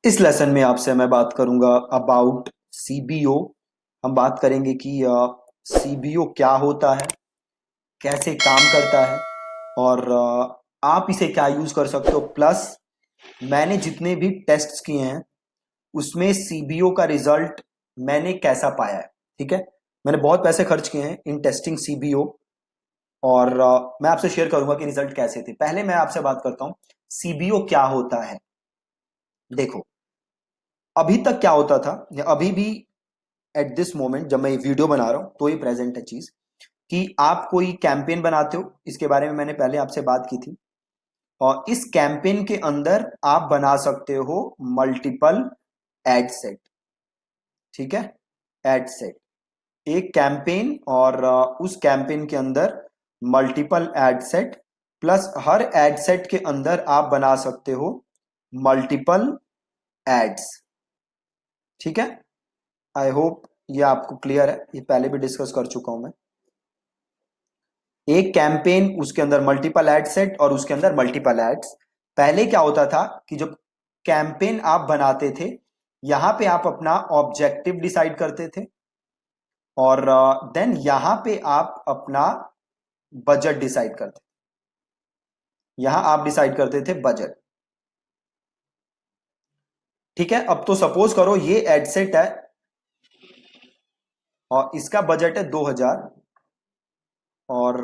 इस लेसन में आपसे मैं बात करूंगा अबाउट सीबीओ। हम बात करेंगे कि सीबीओ क्या होता है, कैसे काम करता है और आप इसे क्या यूज कर सकते हो। प्लस मैंने जितने भी टेस्ट्स किए हैं उसमें सीबीओ का रिजल्ट मैंने कैसा पाया है। ठीक है, मैंने बहुत पैसे खर्च किए हैं इन टेस्टिंग सीबीओ और मैं आपसे शेयर करूंगा कि रिजल्ट कैसे थे। पहले मैं आपसे बात करता हूं सीबीओ क्या होता है। देखो, अभी तक क्या होता था या अभी भी एट दिस मोमेंट जब मैं ये वीडियो बना रहा हूं तो ये प्रेजेंट है चीज कि आप कोई कैंपेन बनाते हो। इसके बारे में मैंने पहले आपसे बात की थी और इस कैंपेन के अंदर आप बना सकते हो मल्टीपल एड सेट। ठीक है, एड सेट एक कैंपेन और उस कैंपेन के अंदर मल्टीपल एड सेट प्लस हर एड सेट के अंदर आप बना सकते हो मल्टीपल एड्स। ठीक है, आई होप ये आपको क्लियर है, ये पहले भी डिस्कस कर चुका हूं मैं। एक कैंपेन उसके अंदर मल्टीपल एड सेट और उसके अंदर मल्टीपल एड्स। पहले क्या होता था कि जब कैंपेन आप बनाते थे यहां पे आप अपना ऑब्जेक्टिव डिसाइड करते थे और देन यहां पे आप अपना बजट डिसाइड करते थे। यहां आप डिसाइड करते थे बजट। ठीक है, अब तो सपोज करो ये एड सेट है और इसका बजट है 2000 और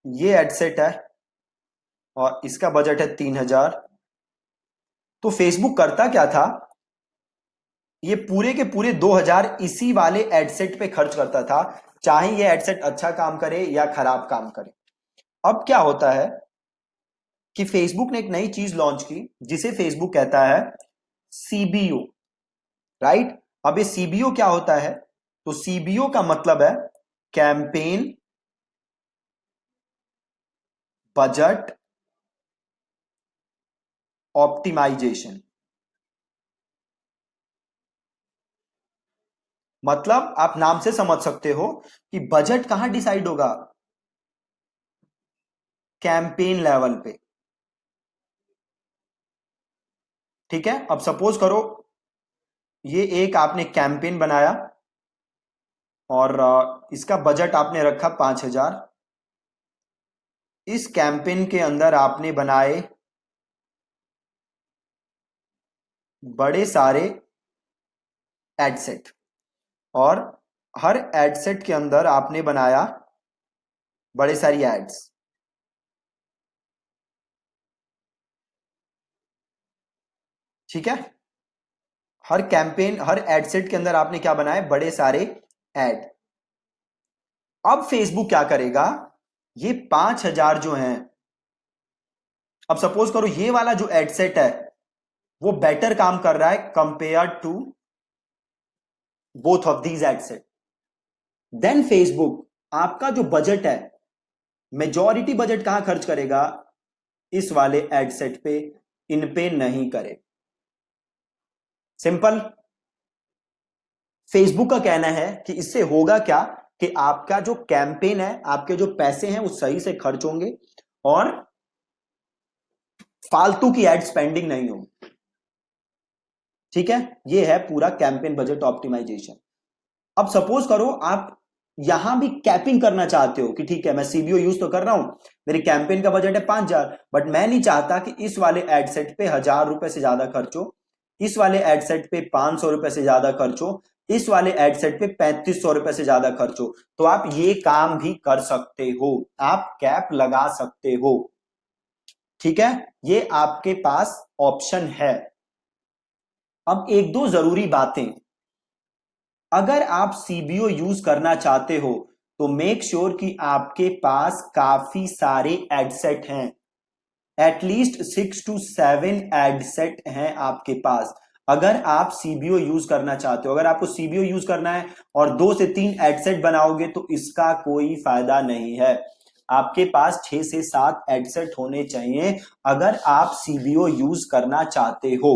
ये एड सेट है और इसका बजट है 3000। तो फेसबुक करता क्या था, ये पूरे के पूरे 2000 इसी वाले एडसेट पे खर्च करता था, चाहे ये एडसेट अच्छा काम करे या खराब काम करे। अब क्या होता है कि फेसबुक ने एक नई चीज लॉन्च की जिसे फेसबुक कहता है सीबीओ। राइट, अब ये सीबीओ क्या होता है, तो सीबीओ का मतलब है कैंपेन बजट ऑप्टिमाइजेशन। मतलब आप नाम से समझ सकते हो कि बजट कहां डिसाइड होगा, कैंपेन लेवल पे। ठीक है, अब सपोज करो ये एक आपने कैंपेन बनाया और इसका बजट आपने रखा 5000। इस कैंपेन के अंदर आपने बनाए बड़े सारे एडसेट और हर एडसेट के अंदर आपने बनाया बड़े सारी एड्स। ठीक है, हर कैंपेन हर एडसेट के अंदर आपने क्या बनाए, बड़े सारे एड। अब फेसबुक क्या करेगा, ये 5000 जो हैं, अब सपोज करो ये वाला जो एडसेट है वो बेटर काम कर रहा है compare to both of these adset. Then Facebook आपका जो बजट है, मेजॉरिटी बजट कहां खर्च करेगा, इस वाले एडसेट पे, इन पे नहीं करे। सिंपल। फेसबुक का कहना है कि इससे होगा क्या कि आपका जो कैंपेन है, आपके जो पैसे हैं वो सही से खर्च होंगे और फालतू की एड स्पेंडिंग नहीं होगी। ठीक है, ये है पूरा कैंपेन बजट ऑप्टिमाइजेशन। अब सपोज करो आप यहां भी कैपिंग करना चाहते हो कि ठीक है मैं सीबीओ यूज तो कर रहा हूं, मेरी कैंपेन का बजट है 5000, बट मैं नहीं चाहता कि इस वाले एड सेट पे 1000 रुपए से ज्यादा खर्च हो, इस वाले एड सेट पे 500 रुपए से ज्यादा खर्च हो, इस वाले एड सेट पे 3500 रुपए से ज्यादा खर्च हो। तो आप ये काम भी कर सकते हो, आप कैप लगा सकते हो। ठीक है, ये आपके पास ऑप्शन है। अब एक दो जरूरी बातें, अगर आप सीबीओ यूज करना चाहते हो तो मेक श्योर कि आपके पास काफी सारे एडसेट हैं, एटलीस्ट 6 to 7 एडसेट हैं आपके पास। अगर आप सीबीओ यूज करना चाहते हो, अगर आपको सीबीओ यूज करना है और 2 से 3 एडसेट बनाओगे तो इसका कोई फायदा नहीं है। आपके पास 6 से 7 एडसेट होने चाहिए अगर आप सीबीओ यूज करना चाहते हो।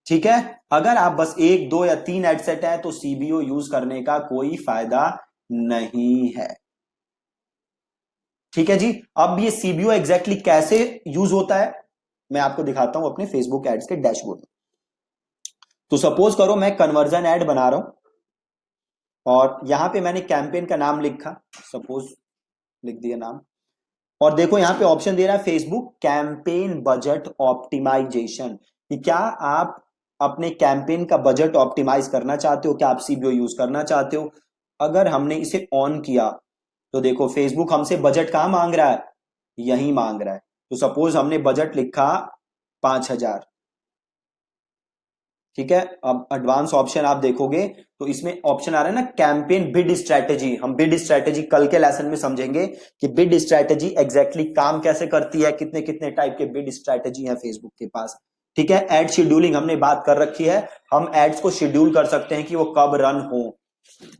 ठीक है, अगर आप बस 1 2 या 3 एडसेट है तो सीबीओ यूज करने का कोई फायदा नहीं है। ठीक है जी, अब ये सीबीओ एग्जैक्टली कैसे यूज होता है मैं आपको दिखाता हूं अपने फेसबुक एड्स के डैशबोर्ड में। तो सपोज करो मैं कन्वर्जन एड बना रहा हूं और यहां पे मैंने कैंपेन का नाम लिखा, सपोज लिख दिया नाम, और देखो यहां पे ऑप्शन दे रहा है फेसबुक कैंपेन बजट ऑप्टिमाइजेशन, कि क्या आप अपने कैंपेन का बजट ऑप्टिमाइज करना चाहते हो, क्या आप सीबीओ यूज करना चाहते हो। अगर हमने इसे ऑन किया तो देखो फेसबुक हमसे बजट कहां मांग रहा है, यही मांग रहा है। तो सपोज हमने बजट लिखा 5,000, ठीक है। अब एडवांस ऑप्शन आप देखोगे तो इसमें ऑप्शन आ रहा है ना कैंपेन बिड स्ट्रैटेजी। हम बिड स्ट्रैटेजी कल के लेसन में समझेंगे कि बिड स्ट्रैटेजी एग्जैक्टली काम कैसे करती है, कितने कितने टाइप के बिड स्ट्रैटेजी है फेसबुक के पास, ठीक है। एड शेड्यूलिंग हमने बात कर रखी है, हम एड्स को शेड्यूल कर सकते हैं कि वो कब रन हो।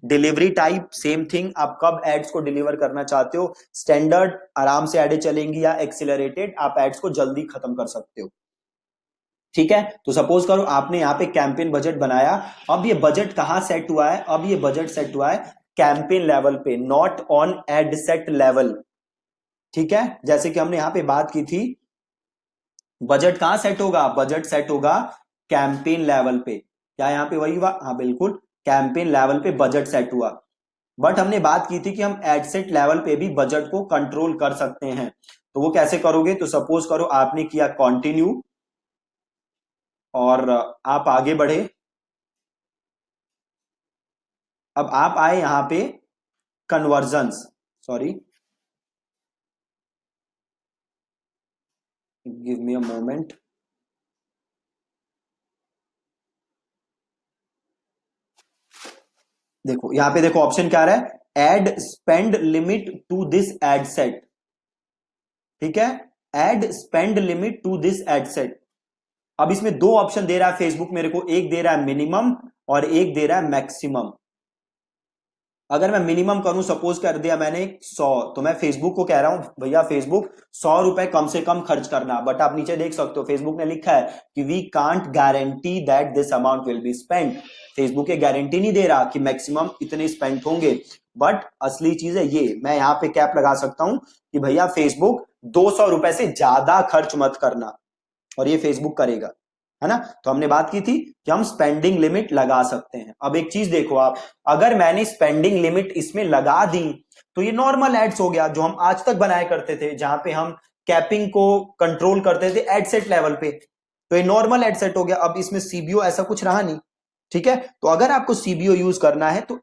डिलीवरी टाइप सेम थिंग, आप कब एड्स को डिलीवर करना चाहते हो, स्टैंडर्ड आराम से एडें चलेंगी या एक्सिलरेटेड आप एड्स को जल्दी खत्म कर सकते हो, ठीक है। तो सपोज करो आपने यहां पे कैंपेन बजट बनाया, अब ये बजट कहां सेट हुआ है, अब ये बजट सेट हुआ है कैंपेन लेवल पे, not on ad set level, ठीक है। जैसे कि हमने यहां पे बात की थी, बजट कहां सेट होगा, बजट सेट होगा कैंपेन लेवल पे। क्या यहां पे वही हुआ, हाँ बिल्कुल, कैंपेन लेवल पे बजट सेट हुआ। बट हमने बात की थी कि हम एड सेट लेवल पे भी बजट को कंट्रोल कर सकते हैं, तो वो कैसे करोगे। तो सपोज करो आपने किया कंटिन्यू और आप आगे बढ़े, अब आप आए यहां पे conversions, sorry give me a moment, देखो यहां पे देखो ऑप्शन क्या आ रहा है, ad spend limit to this ad set, ठीक है, ad spend limit to this ad set. अब इसमें दो ऑप्शन दे रहा है फेसबुक मेरे को, एक दे रहा है मिनिमम और एक दे रहा है मैक्सिमम। अगर मैं मिनिमम करूं, सपोज कर दिया मैंने 100, तो मैं फेसबुक को कह रहा हूं भैया फेसबुक 100 रुपए कम से कम खर्च करना, बट आप नीचे देख सकते हो फेसबुक ने लिखा है कि we can't guarantee that this amount will be spend. Facebook ये गारंटी नहीं दे रहा कि मैक्सिमम इतने स्पेंड होंगे, बट असली चीज है ये, मैं यहां पे कैप लगा सकता हूं कि भैया फेसबुक 200 रुपए से ज्यादा खर्च मत करना, और ये फेसबुक करेगा, है ना। तो हमने बात की थी कि हम स्पेंडिंग लिमिट लगा सकते हैं। अब एक चीज देखो आप, अगर मैंने स्पेंडिंग लिमिट इसमें लगा दी तो ये नॉर्मल एड्स हो गया जो हम आज तक बनाया करते थे, जहां पे हम कैपिंग को कंट्रोल करते थे एड सेट लेवल पे, तो ये नॉर्मल एड सेट हो गया। अब इसमें सीबीओ ऐसा कुछ रहा नहीं, ठीक है। तो अगर आपको सीबीओ यूज करना है, तो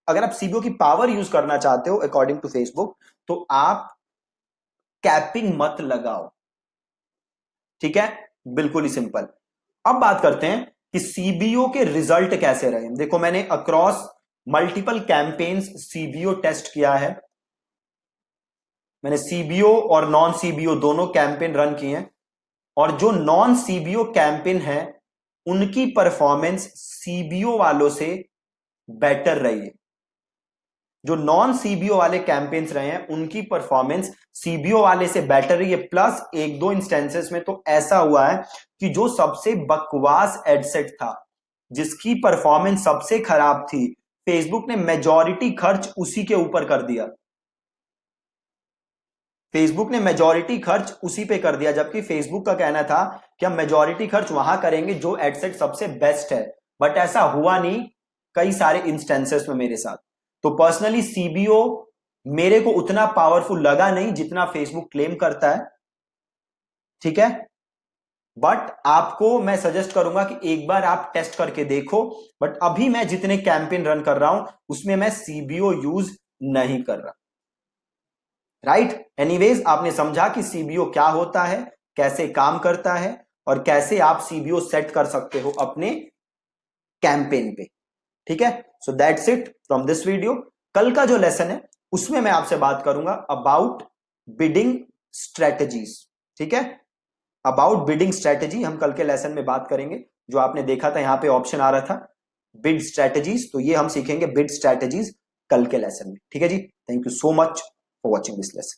अगर आप सीबीओ की पावर यूज करना चाहते हो अकॉर्डिंग टू फेसबुक, तो आप कैपिंग मत लगाओ, ठीक है, बिल्कुल ही सिंपल। अब बात करते हैं कि सीबीओ के रिजल्ट कैसे रहे। देखो मैंने across multiple campaigns CBO test किया है, मैंने सीबीओ और नॉन सीबीओ दोनों कैंपेन रन किए हैं, और जो नॉन सीबीओ कैंपेन है उनकी परफॉर्मेंस सीबीओ वालों से बेटर रही है। जो नॉन सीबीओ वाले कैंपेन्स रहे हैं उनकी परफॉर्मेंस सीबीओ वाले से बेटर रही है, प्लस एक दो इंस्टेंसेस में तो ऐसा हुआ है कि जो सबसे बकवास एडसेट था, जिसकी परफॉर्मेंस सबसे खराब थी, फेसबुक ने मेजॉरिटी खर्च उसी के ऊपर कर दिया, फेसबुक ने मेजॉरिटी खर्च उसी पे कर दिया, जबकि फेसबुक का कहना था कि हम मेजॉरिटी खर्च वहां करेंगे जो एडसेट सबसे बेस्ट है, बट ऐसा हुआ नहीं कई सारे इंस्टेंसेस में मेरे साथ। तो पर्सनली सीबीओ मेरे को उतना पावरफुल लगा नहीं जितना फेसबुक क्लेम करता है, ठीक है। बट आपको मैं सजेस्ट करूंगा कि एक बार आप टेस्ट करके देखो, बट अभी मैं जितने कैंपेन रन कर रहा हूं उसमें मैं सीबीओ यूज नहीं कर रहा, राइट। एनीवेज आपने समझा कि सीबीओ क्या होता है, कैसे काम करता है, और कैसे आप सीबीओ सेट कर सकते हो अपने कैंपेन पे, ठीक है। So that's it from this video. कल का जो लेसन है उसमें मैं आपसे बात करूंगा अबाउट बिडिंग स्ट्रेटजीज, ठीक है। अबाउट बिडिंग स्ट्रेटजी हम कल के लेसन में बात करेंगे। जो आपने देखा था यहां पे ऑप्शन आ रहा था बिड स्ट्रेटजीज, तो ये हम सीखेंगे बिड स्ट्रेटजीज कल के लेसन में, ठीक है जी। Thank you so much for watching this lesson.